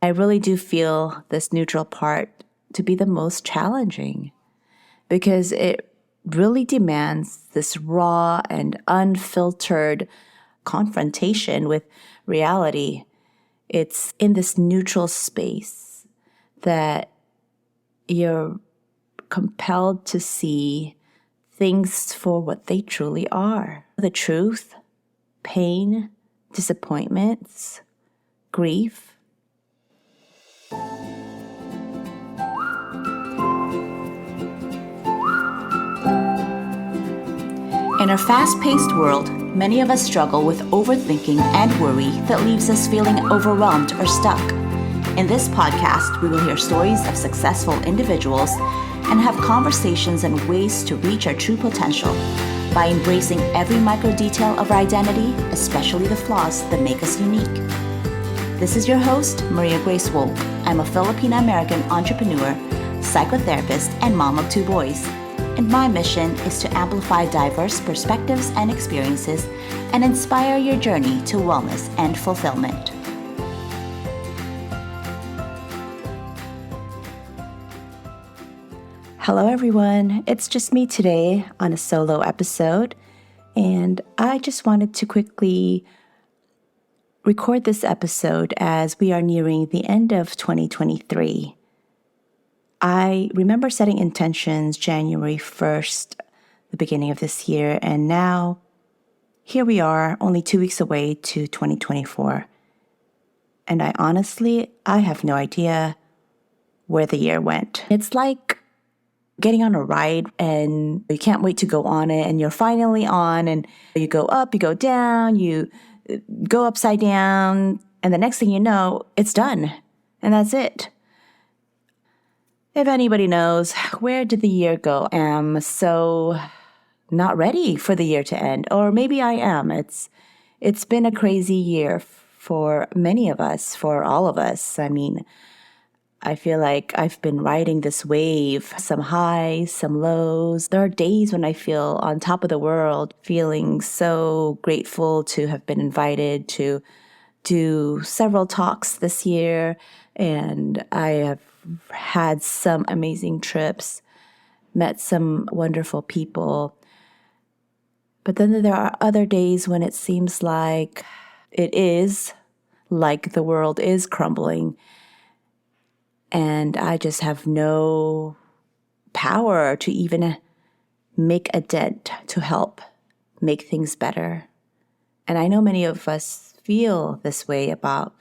I really do feel this neutral part to be the most challenging because it really demands this raw and unfiltered confrontation with reality. It's in this neutral space that you're compelled to see things for what they truly are. The truth, pain, disappointments, grief. In our fast-paced world, many of us struggle with overthinking and worry that leaves us feeling overwhelmed or stuck. In this podcast, we will hear stories of successful individuals and have conversations and ways to reach our true potential by embracing every micro detail of our identity, especially the flaws that make us unique. This is your host, Maria Grace Wolk. I'm a Filipino-American entrepreneur, psychotherapist, and mom of 2 boys. And my mission is to amplify diverse perspectives and experiences and inspire your journey to wellness and fulfillment. Hello everyone, it's just me today on a solo episode, and I just wanted to quickly record this episode as we are nearing the end of 2023. I remember setting intentions January 1st, the beginning of this year, and now here we are, only 2 weeks away to 2024. And I have no idea where the year went. It's like getting on a ride and you can't wait to go on it, and you're finally on, and you go up, you go down, you go upside down, and the next thing you know, it's done. And that's it. If anybody knows, where did the year go? I'm so not ready for the year to end. Or maybe I am. It's been a crazy year for many of us, for all of us. I mean, I feel like I've been riding this wave, some highs, some lows. There are days when I feel on top of the world, feeling so grateful to have been invited to do several talks this year. And I have had some amazing trips, met some wonderful people. But then there are other days when it seems like the world is crumbling. And I just have no power to even make a dent to help make things better. And I know many of us feel this way about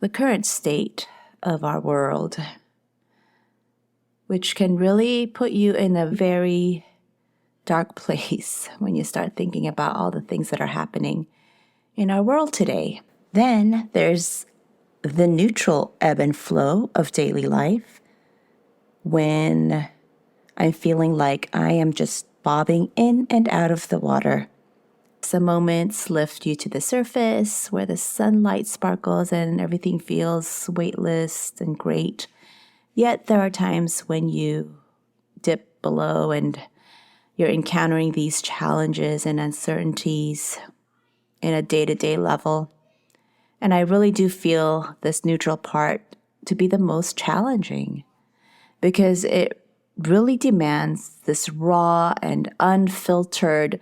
the current state of our world, which can really put you in a very dark place when you start thinking about all the things that are happening in our world today. Then there's the neutral ebb and flow of daily life, when I'm feeling like I am just bobbing in and out of the water. Some moments lift you to the surface where the sunlight sparkles and everything feels weightless and great. Yet there are times when you dip below and you're encountering these challenges and uncertainties in a day-to-day level. And I really do feel this neutral part to be the most challenging because it really demands this raw and unfiltered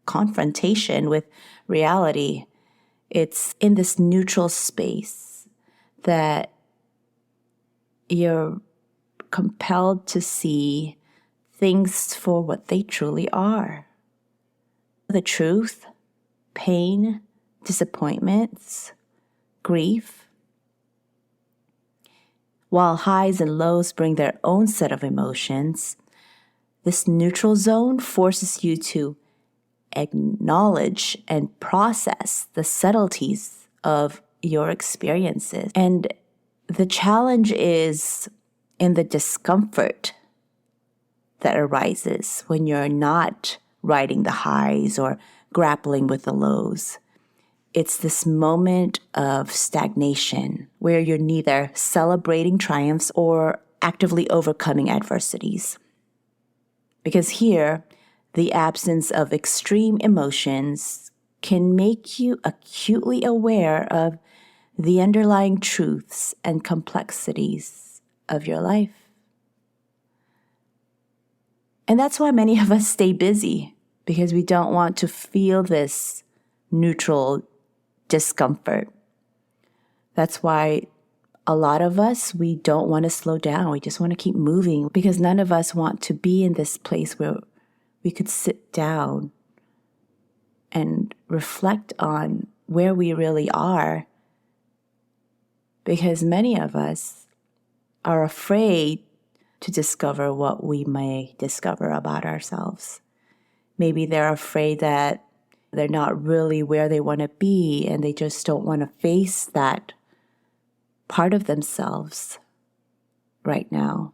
confrontation with reality. It's in this neutral space that you're compelled to see things for what they truly are. The truth, pain, disappointments, grief. While highs and lows bring their own set of emotions, this neutral zone forces you to acknowledge and process the subtleties of your experiences. And the challenge is in the discomfort that arises when you're not riding the highs or grappling with the lows. It's this moment of stagnation where you're neither celebrating triumphs or actively overcoming adversities. Because here, the absence of extreme emotions can make you acutely aware of the underlying truths and complexities of your life. And that's why many of us stay busy, because we don't want to feel this neutral discomfort. That's why a lot of us, we don't want to slow down. We just want to keep moving, because none of us want to be in this place where we could sit down and reflect on where we really are. Because many of us are afraid to discover what we may discover about ourselves. Maybe they're afraid that they're not really where they want to be, and they just don't want to face that part of themselves right now.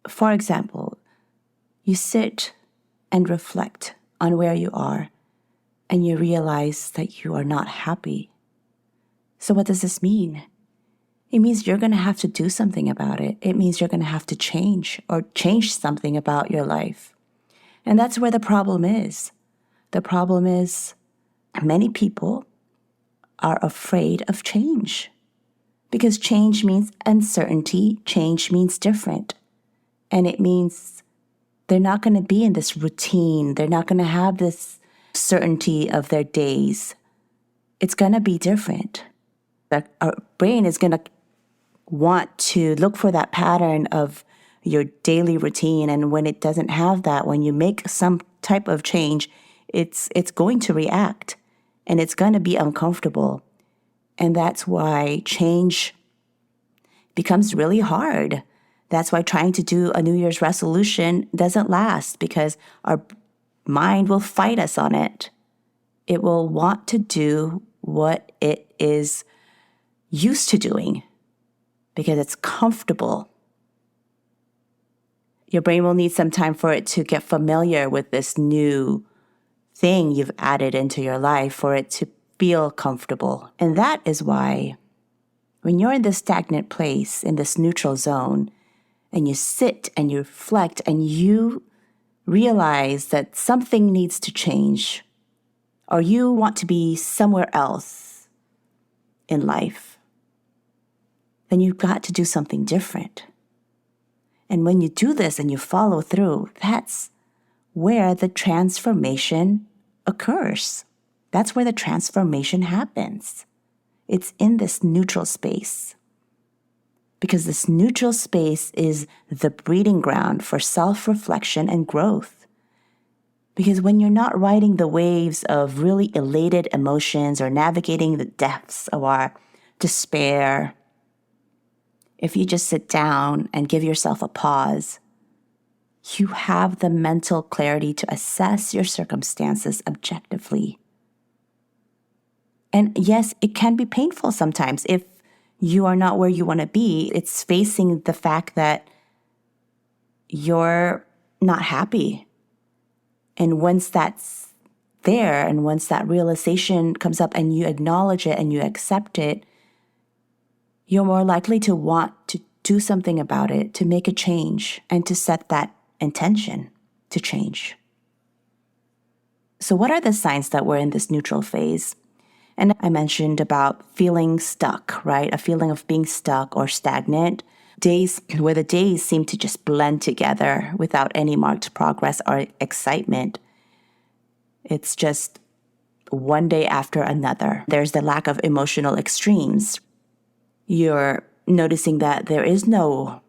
For example, you sit and reflect on where you are, and you realize that you are not happy. So what does this mean? It means you're going to have to do something about it. It means you're going to have to change something about your life. And that's where the problem is. The problem is many people are afraid of change, because change means uncertainty. Change means different. And it means they're not going to be in this routine. They're not going to have this certainty of their days. It's going to be different. Our brain is going to want to look for that pattern of your daily routine. And when it doesn't have that, when you make some type of change, it's going to react, and it's going to be uncomfortable. And that's why change becomes really hard. That's why trying to do a New Year's resolution doesn't last, because our mind will fight us on it. It will want to do what it is used to doing, because it's comfortable. Your brain will need some time for it to get familiar with this new thing you've added into your life, for it to feel comfortable. And that is why when you're in this stagnant place, in this neutral zone, and you sit and you reflect and you realize that something needs to change, or you want to be somewhere else in life, then you've got to do something different. And when you do this and you follow through, that's where the transformation occurs. That's where the transformation happens. It's in this neutral space. Because this neutral space is the breeding ground for self-reflection and growth. Because when you're not riding the waves of really elated emotions or navigating the depths of our despair, if you just sit down and give yourself a pause, you have the mental clarity to assess your circumstances objectively. And yes, it can be painful sometimes. If you are not where you want to be, it's facing the fact that you're not happy. And once that's there, and once that realization comes up and you acknowledge it and you accept it, you're more likely to want to do something about it, to make a change, and to set that intention to change. So what are the signs that we're in this neutral phase? And I mentioned about feeling stuck, right? A feeling of being stuck or stagnant. Days where the days seem to just blend together without any marked progress or excitement. It's just one day after another. There's the lack of emotional extremes. You're noticing that there is no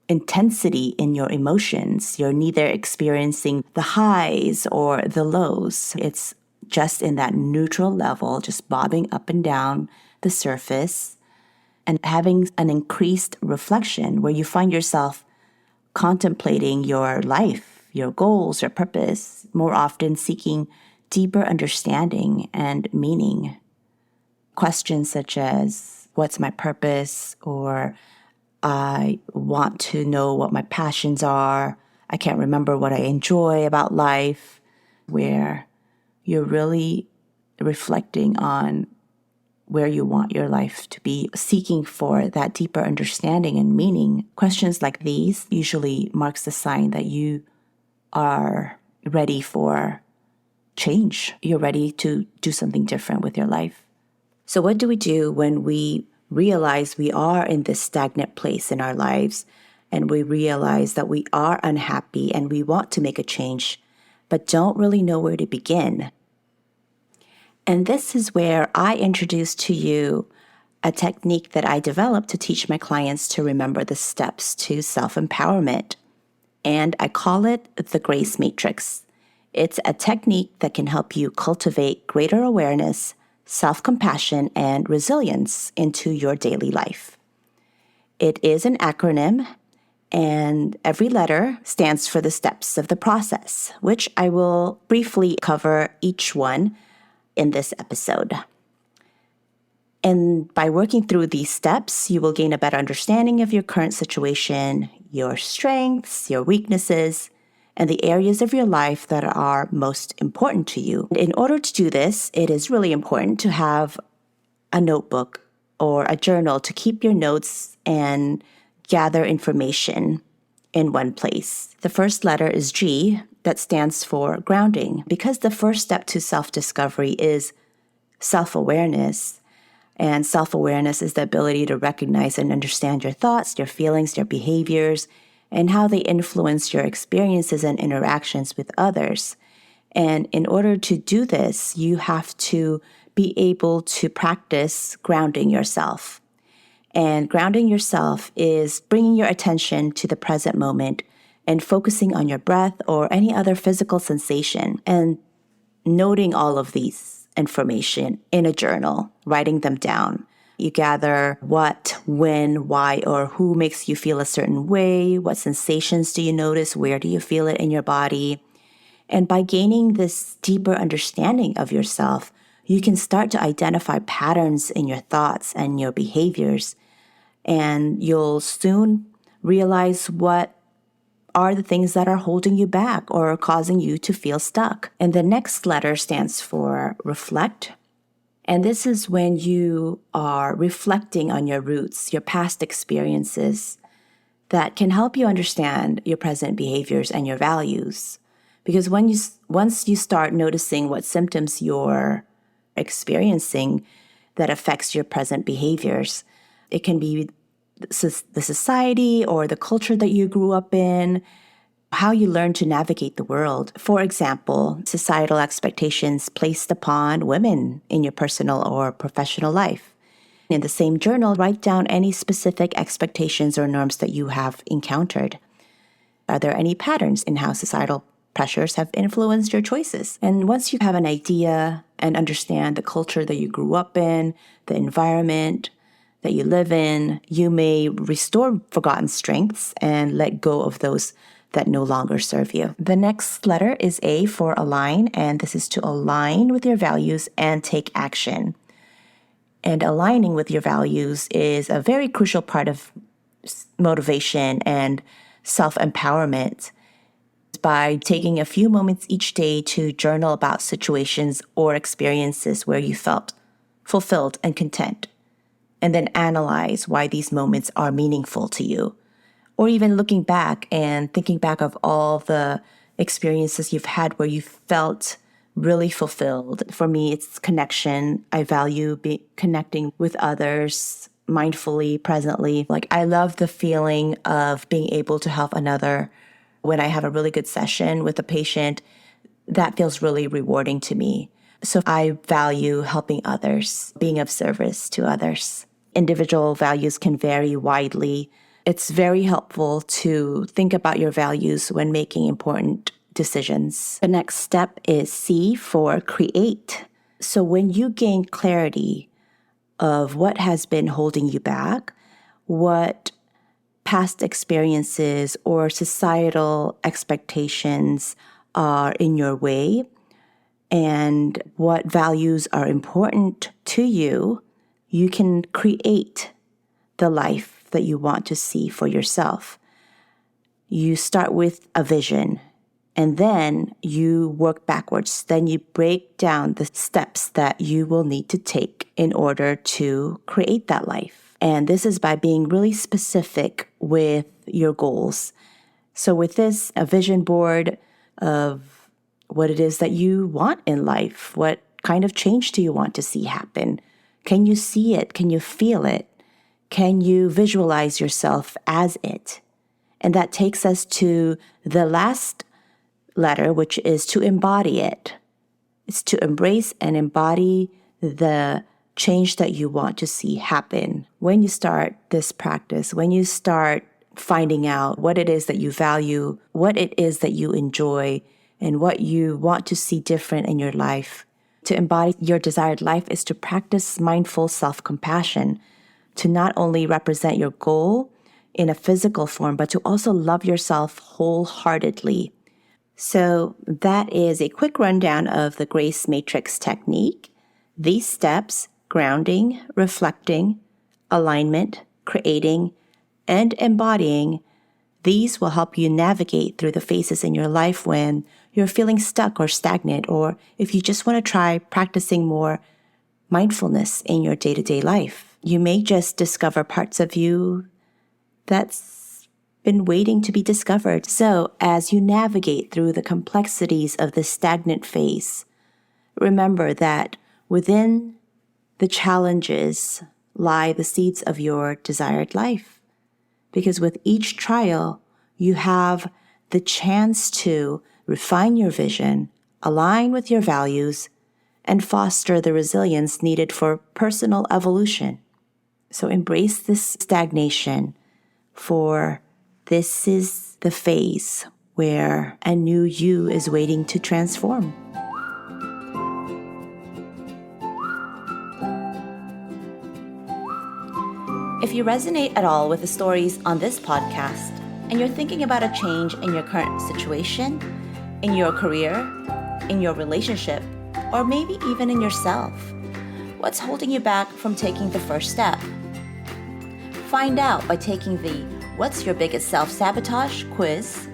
intensity in your emotions. You're neither experiencing the highs or the lows. It's just in that neutral level, just bobbing up and down the surface, and having an increased reflection where you find yourself contemplating your life, your goals, your purpose, more often seeking deeper understanding and meaning. Questions such as, what's my purpose? Or I want to know what my passions are. I can't remember what I enjoy about life. Where you're really reflecting on where you want your life to be, seeking for that deeper understanding and meaning. Questions like these usually marks the sign that you are ready for change. You're ready to do something different with your life. So what do we do when we realize we are in this stagnant place in our lives and we realize that we are unhappy and we want to make a change, but don't really know where to begin? And this is where I introduce to you a technique that I developed to teach my clients to remember the steps to self-empowerment. And I call it the Grace Matrix. It's a technique that can help you cultivate greater awareness, self-compassion, and resilience into your daily life. It is an acronym, and every letter stands for the steps of the process, which I will briefly cover each one in this episode. And by working through these steps, you will gain a better understanding of your current situation, your strengths, your weaknesses, and the areas of your life that are most important to you. In order to do this, it is really important to have a notebook or a journal to keep your notes and gather information in one place. The first letter is G, that stands for grounding. Because the first step to self-discovery is self-awareness, and self-awareness is the ability to recognize and understand your thoughts, your feelings, your behaviors, and how they influence your experiences and interactions with others. And in order to do this, you have to be able to practice grounding yourself. And grounding yourself is bringing your attention to the present moment and focusing on your breath or any other physical sensation and noting all of these information in a journal, writing them down. You gather what, when, why, or who makes you feel a certain way, what sensations do you notice, where do you feel it in your body. And by gaining this deeper understanding of yourself, you can start to identify patterns in your thoughts and your behaviors. And you'll soon realize what are the things that are holding you back or causing you to feel stuck. And the next letter stands for reflect. And this is when you are reflecting on your roots, your past experiences that can help you understand your present behaviors and your values. Because once you start noticing what symptoms you're experiencing that affects your present behaviors, it can be the society or the culture that you grew up in, how you learn to navigate the world. For example, societal expectations placed upon women in your personal or professional life. In the same journal, write down any specific expectations or norms that you have encountered. Are there any patterns in how societal pressures have influenced your choices? And once you have an idea and understand the culture that you grew up in, the environment that you live in, you may restore forgotten strengths and let go of those that no longer serve you. The next letter is A for align, and this is to align with your values and take action. And aligning with your values is a very crucial part of motivation and self-empowerment. By taking a few moments each day to journal about situations or experiences where you felt fulfilled and content, and then analyze why these moments are meaningful to you. Or even looking back and thinking back of all the experiences you've had where you felt really fulfilled. For me, it's connection. I value connecting with others mindfully, presently. Like, I love the feeling of being able to help another. When I have a really good session with a patient, that feels really rewarding to me. So I value helping others, being of service to others. Individual values can vary widely. It's very helpful to think about your values when making important decisions. The next step is C for create. So when you gain clarity of what has been holding you back, what past experiences or societal expectations are in your way, and what values are important to you, you can create the life that you want to see for yourself. You start with a vision, and then you work backwards. Then you break down the steps that you will need to take in order to create that life. And this is by being really specific with your goals. So with this, a vision board of what it is that you want in life, what kind of change do you want to see happen, Can you see it? Can you feel it? Can you visualize yourself as it? And that takes us to the last letter, which is to embody it. It's to embrace and embody the change that you want to see happen. When you start this practice, when you start finding out what it is that you value, what it is that you enjoy, and what you want to see different in your life. To embody your desired life is to practice mindful self-compassion, to not only represent your goal in a physical form, but to also love yourself wholeheartedly. So that is a quick rundown of the Grace Matrix technique. These steps, grounding, reflecting, alignment, creating, and embodying, these will help you navigate through the phases in your life when you're feeling stuck or stagnant, or if you just want to try practicing more mindfulness in your day-to-day life. You may just discover parts of you that's been waiting to be discovered. So as you navigate through the complexities of the stagnant phase, remember that within the challenges lie the seeds of your desired life. Because with each trial, you have the chance to refine your vision, align with your values, and foster the resilience needed for personal evolution. So embrace this stagnation, for this is the phase where a new you is waiting to transform. If you resonate at all with the stories on this podcast, and you're thinking about a change in your current situation, in your career, in your relationship, or maybe even in yourself, what's holding you back from taking the first step? Find out by taking the What's Your Biggest Self-Sabotage quiz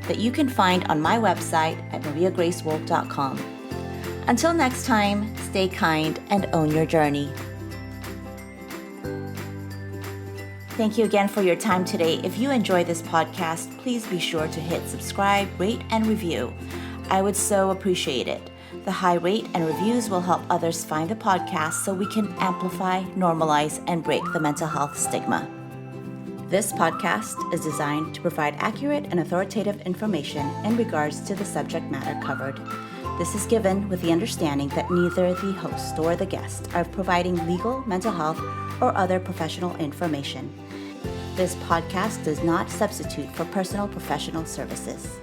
that you can find on my website at mariagracewolk.com. Until next time, stay kind and own your journey. Thank you again for your time today. If you enjoy this podcast, please be sure to hit subscribe, rate, and review. I would so appreciate it. The high rate and reviews will help others find the podcast so we can amplify, normalize, and break the mental health stigma. This podcast is designed to provide accurate and authoritative information in regards to the subject matter covered. This is given with the understanding that neither the host or the guest are providing legal, mental health, or other professional information. This podcast does not substitute for personal professional services.